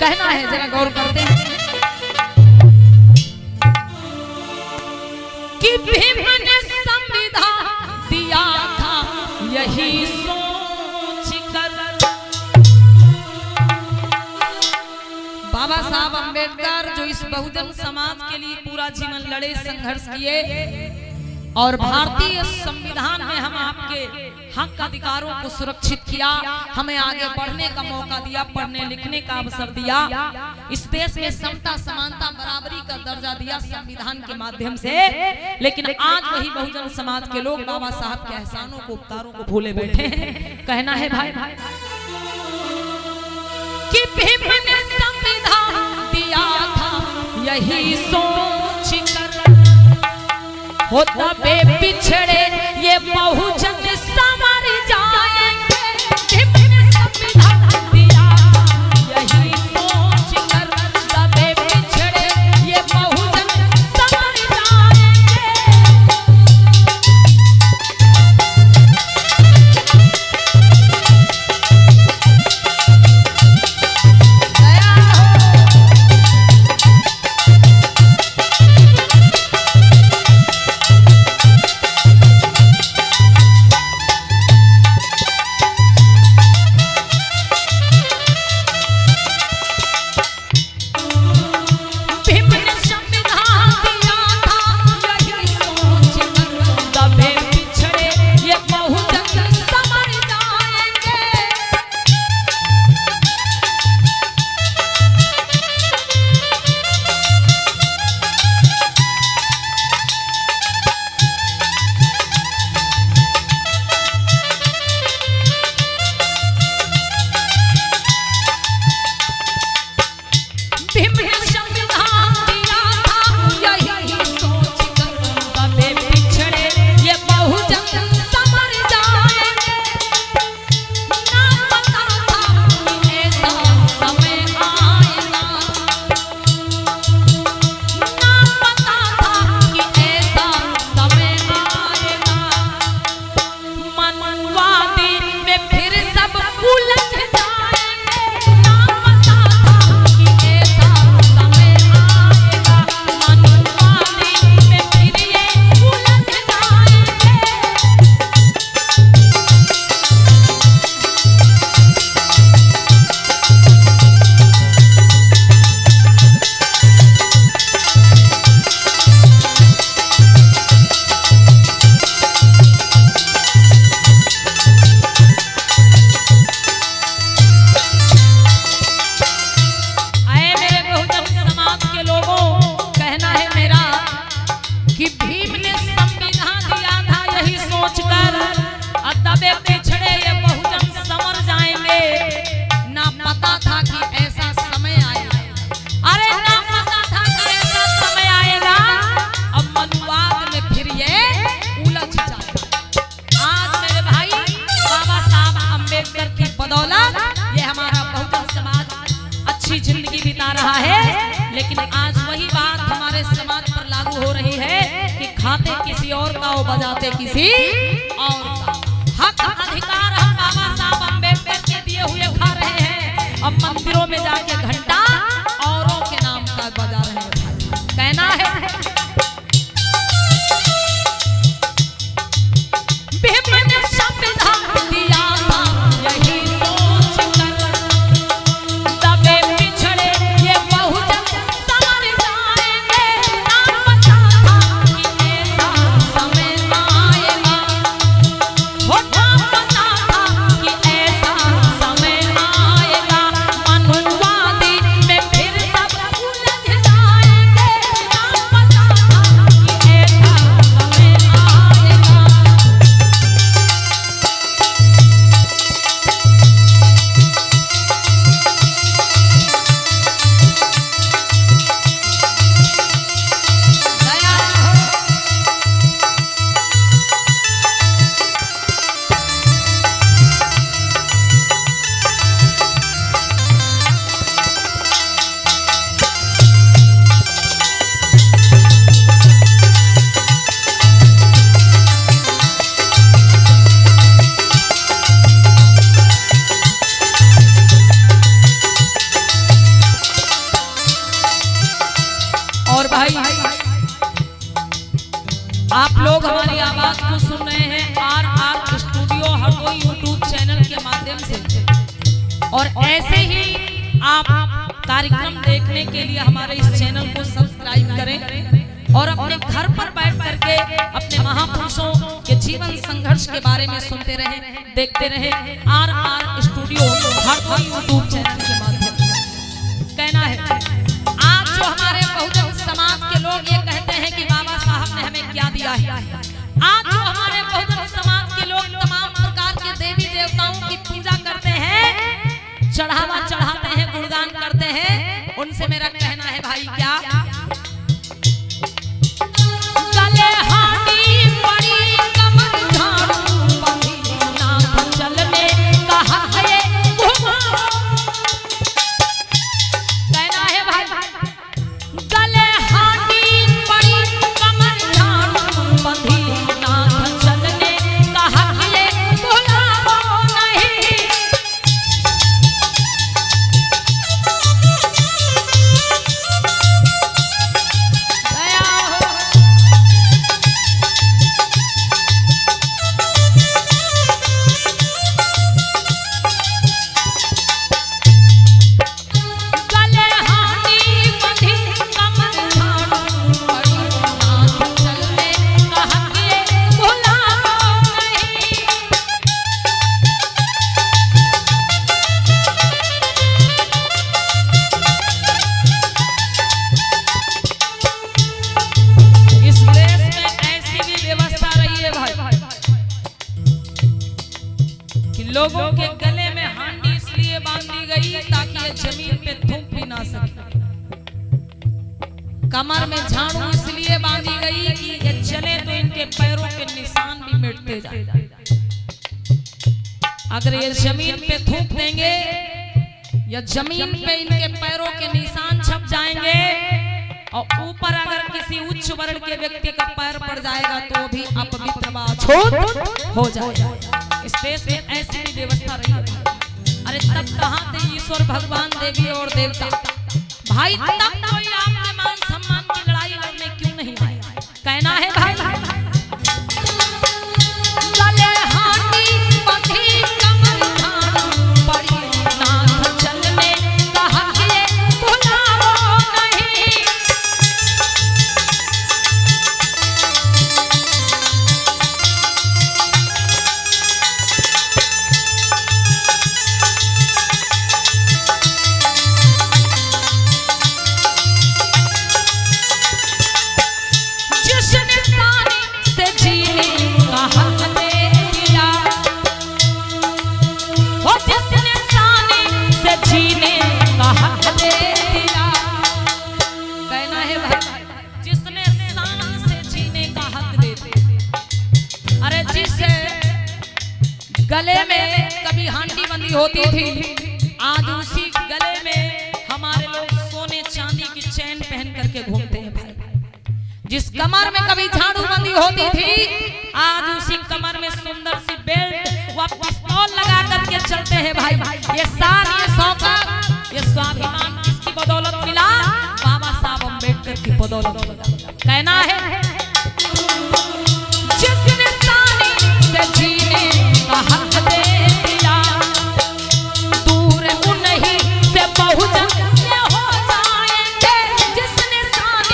कहना है, जरा गौर करते हैं कि भीम ने संविधान दिया था यही सोच कर। बाबा साहब अम्बेडकर जो इस बहुजन समाज के लिए पूरा जीवन लड़े, संघर्ष किए और भारतीय संविधान में हम आपके हक अधिकारों को सुरक्षित किया, हमें आगे बढ़ने का मौका दिया, पढ़ने लिखने का अवसर दिया, इस देश में समता समानता बराबरी का दर्जा दिया संविधान के माध्यम से। लेकिन आज वही बहुजन समाज के लोग बाबा साहब के एहसानों को, उपकारों को भूले बैठे हैं। कहना है भाई कि भीम ने संविधान दिया था यही सोच कर, हो दबे पिछड़े ये बहुजन समर जाएंगे। भीम ने संविधान दिया यही सोच कर, दबे पिछड़े ये बहुजन समर जाएंगे। जिंदगी बिता रहा है, लेकिन आज वही बात हमारे समाज पर लागू हो रही है कि खाते किसी और का और बजाते किसी और का। हक अधिकार हम बाबा साहब अम्बेडकर के दिए हुए खा रहे हैं, अब मंदिरों में जाके घंटा औरों के नाम का बजा रहे हैं। कहना है पता भाई, आप लोग हमारी आवाज को सुन रहे हैं RR studio Hardoi YouTube channel के माध्यम से, और ऐसे ही आप कार्यक्रम देखने के लिए हमारे इस चैनल को सब्सक्राइब करें और अपने घर पर बैठ करके अपने महापुरुषों के जीवन संघर्ष के बारे में सुनते रहें, देखते रहें RR studio Hardoi YouTube channel के माध्यम से। कहना है, आज जो हमारे बहुजन समाज के लोग ये कहते हैं कि बाबा साहब ने हमें क्या दिया है, आज जो हमारे बहुजन समाज के लोग तमाम प्रकार के देवी देवताओं की पूजा करते हैं, चढ़ावा चढ़ाते हैं, गुणगान करते हैं, उनसे मेरा कहना है भाई क्या गले हाथी बड़ी कमर झाड़ू बंधी नाथ चलने का हक है घुमाओ। कहना है भाई गले हाथी बड़ी कमर झाड़ू बंधी नाथ चलने का हक है भुलाओ नहीं। लोगों के गले में हांडी इसलिए बांधी गई ताकि ये जमीन पे थूक भी ना सके, कमर में झाड़ू इसलिए बांधी गई कि ये चले तो इनके पैरों के निशान भी मिटते जाए। अगर ये जमीन पे थूक देंगे या जमीन पे इनके पैरों के निशान छप जाएंगे और ऊपर अगर किसी उच्च वर्ण के व्यक्ति का पैर पड़ जाएगा तो भी अपवित्र छूत हो जाएगा। इस देश में ऐसी भी व्यवस्था रही है। अरे तब कहाँ थे ईश्वर भगवान देवी और देवता भाई, तब कोई आपके मान सम्मान की लड़ाई लड़ने क्यों नहीं आए। कहना है भाई गले हाथी बंधी कमर झाड़ू बड़ी नाथ चलने का हक है भुलाओ नहीं। गले में कभी हांडी बंदी होती थी, आज उसी गले में हमारे लोग सोने चांदी की चैन पहन करके घूमते हैं भाई। जिस कमर में कभी झाड़ू बंदी होती थी, आज उसी कमर में सुंदर सी बेल्ट व पिस्तौल लगा करके चलते हैं भाई। ये शान, ये शौकत, ये स्वाभिमान किसकी बदौलत मिला? बाबा साहब अम्बेडकर की बदौलत मिला। कहना है जिसने शान से जीने का हक दे दिया, दूर उन्हीं से बहुजन से हो जाएंगे। जिसने शान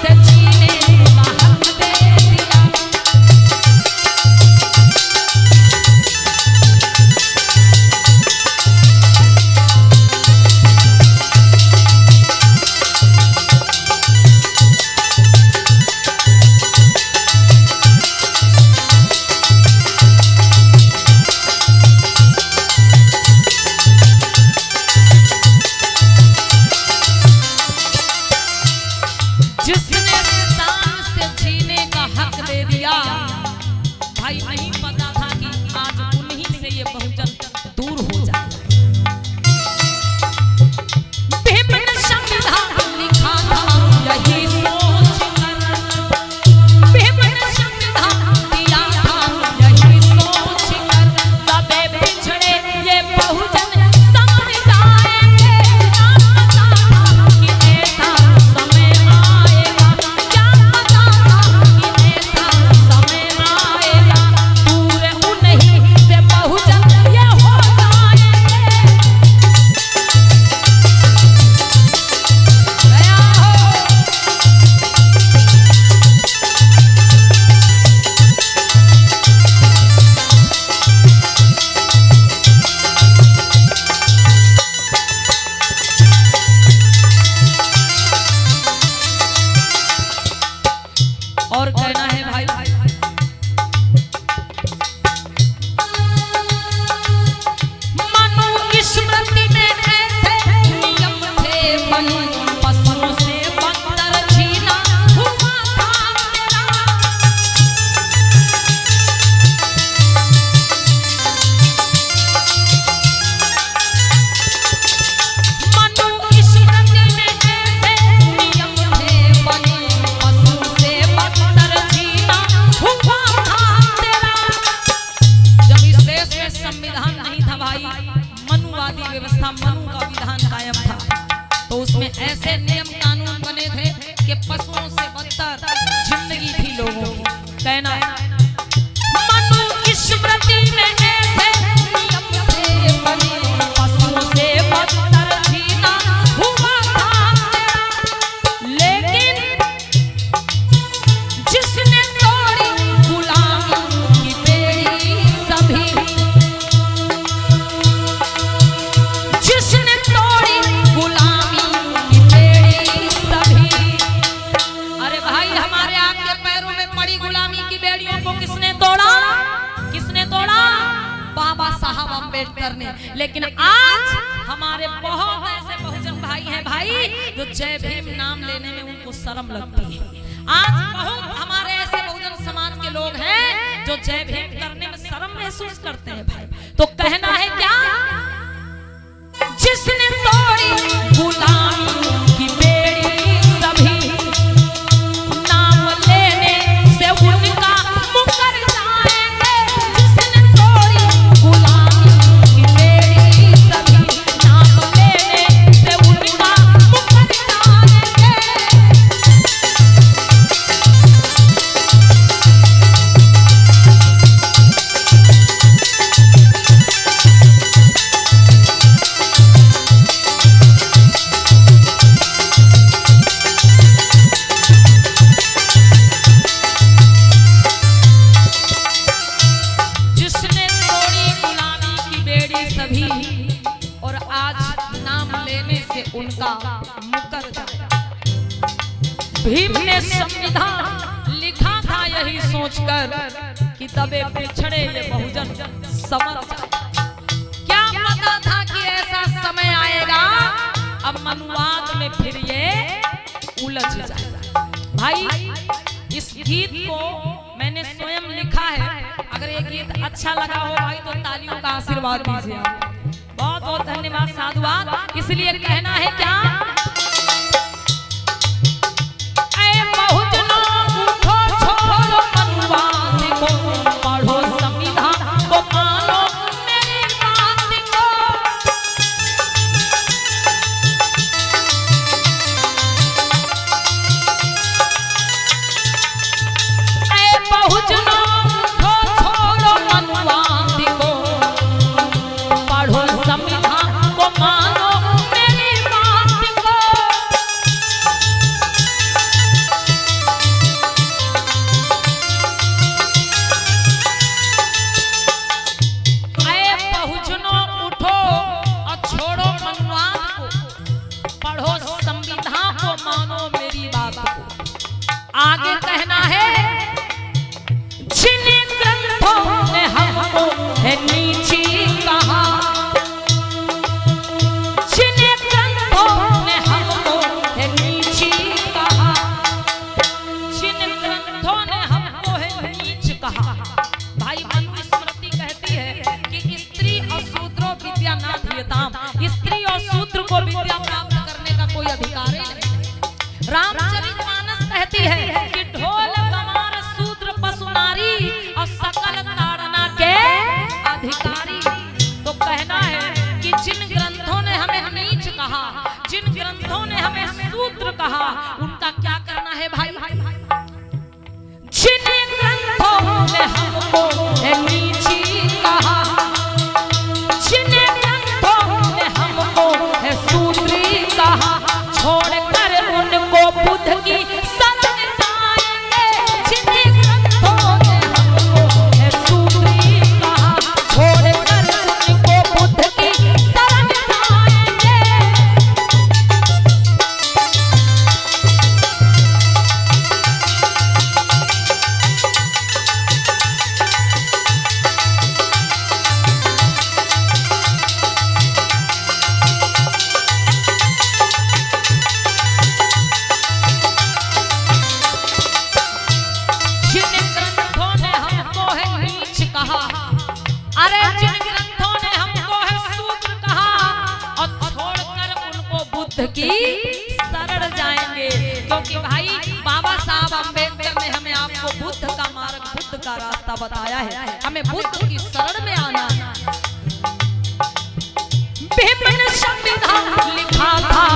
से जीने का हक दे दिया, व्यवस्था मनु का विधान कायम था, तो उसमें ऐसे नियम कानून बने थे कि पशुओं से बदतर जिंदगी थी लोगों की। कहना मनु की स्मृति में ऐसे नियम थे बने, पशुओं से बदतर जीना हुआ था तेरा। लेकिन जिसने तोड़ी गुलामी की बेड़ी सभी, जिसने तोड़ी गुलामी की बेड़ी सभी। अरे भाई, हमारे आपके पैरों में पड़ी गुलामी की बेड़ियों को किसने तोड़ा? किसने तोड़ा? बाबा साहब अम्बेडकर ने। लेकिन आज हमारे बहुत ऐसे बहुजन भाई हैं भाई, जो जय भीम नाम लेने में उनको शर्म लगती है। आज बहुत हमारे ऐसे बहुजन समाज के लोग हैं जो जय भीम करने में शर्म महसूस करते हैं भाई। तो कहना है क्या? जिसने तोड़ी गुलामी की बेड़ी सभी, नाम लेने से उनका मुकर जाएंगे। जिसने तोड़ी गुलामी की बेड़ी सभी, नाम लेने से उनका मुकर जाएंगे। उनका मुकर जाए। भीम ने संविधान लिखा था यही सोचकर कि तबे पिछड़े ये बहुजन समर जाए। क्या पता था कि ऐसा समय आएगा, अब मनुवाद में फिर ये उलझ जाएगा। भाई, इस गीत को मैंने स्वयं लिखा है। अगर ये गीत अच्छा लगा हो भाई तो तालियों का आशीर्वाद दीजिए। बहुत बहुत धन्यवाद, साधुवाद। इसलिए कहना है क्या? ऐ बहुजनों उठो, छोड़ो मनुवाद को, पढ़ो संविधान को, मानो मेरी बात को। ऐ बहुजनों उठो, छोड़ो मनुवाद को, पढ़ो संविधान को, मानो मेरी बात को। ऐ बहुजनों उठो और छोड़ो मनुवाद को, पढ़ो संविधान को, मानो मेरी बात को। आगे कहना है, जिन ग्रंथों ने हमको है नीची कहा, जिन ग्रंथों ने हमको है नीची कहा, जिन ग्रंथों ने हमको है नीच कहा। भाई, मनुस्मृति कहती है कि स्त्री और शूद्रो विद्या ना धीयताम, स्त्री और शूद्र को विद्या प्राप्त करने का कोई अधिकार ही नहीं। रामचरितमानस कहती है कि ढोल कमार शूद्र पशु नारी और सकल ताड़ना के अधिकारी। तो कहना है कि जिन ग्रंथों ने हमें नीच कहा, जिन ग्रंथों ने हमें शूद्र कहा, उनका क्या करना है भाई? जिन ग्रंथों ने हमको है नीची कहा, जिन ग्रंथों ने हमको है शूद्री कहा, छोड़कर उनको बुद्ध की शरण जाएंगे। जिन ग्रंथों ने हमको है शूद्री कहा, छोड़कर उनको बुद्ध की शरण जाएंगे। अरे जिन ग्रंथों ने हमको है शूद्र कहा और छोड़कर उनको बुद्ध की शरण जाएंगे। क्योंकि भाई बाबा साहब अम्बेडकर ने हमें आपको बुद्ध का मार्ग, बुद्ध का रास्ता बताया है। हमें बुद्ध की शरण में आना है। विभिन्न संविधान लिखा था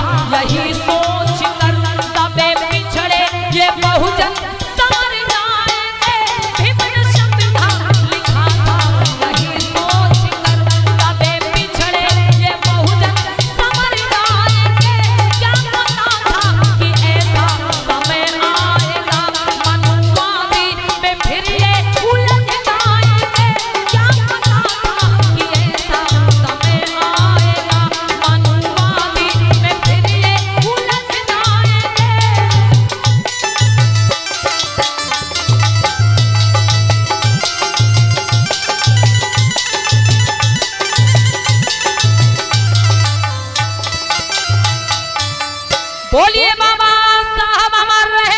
यही सोच कर दबे पिछड़े ये बहुजन संवर जाएंगे। विभिन्न संविधान लिखा था यही सोच कर दबे पिछड़े ये बहुजन संवर जाएंगे। क्या पता था कि ऐसा समय आएगा मनुवादी में फिर ये उलझ जाएंगे। क्या पता था कि ऐसा समय आएगा मनुवादी में फिर ये उलझ जाएंगे। बोलिए बाबा साहब अमर रहे।